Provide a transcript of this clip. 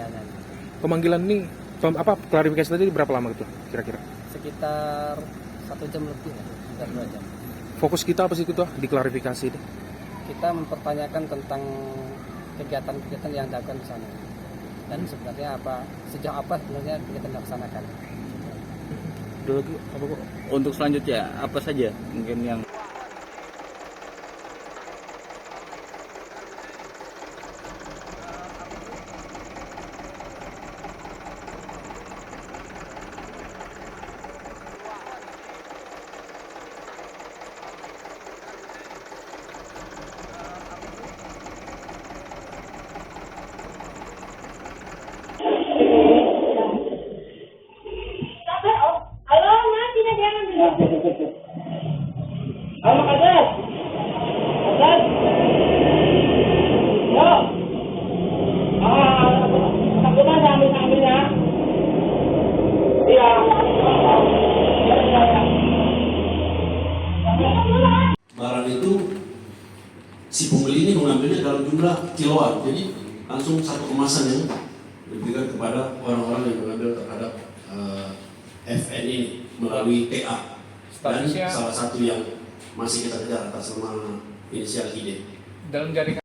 jangan. Pemanggilan ini klarifikasi tadi berapa lama itu kira-kira? Sekitar 1 jam lebih, sekitar 2 jam. Fokus kita apa sih itu di klarifikasi itu? Kita mempertanyakan tentang kegiatan-kegiatan yang dilakukan di sana dan sebenarnya sejauh apa sebenarnya kegiatan dilaksanakan. Dulu apa kok? Untuk selanjutnya apa saja mungkin yang Halo, Mas, ini jangan dulu. Halo, Kadas. Kadas. Yo. Takut aja ambil ya. Iya. Barang itu si pembeli ini mengambilnya dalam jumlah kiloan, jadi langsung satu kemasan yang diberikan kepada orang-orang yang mengambil terhadap FN ini melalui TA dan salah satu yang masih kita kejar atas nama inisial ID. Dalam jaringan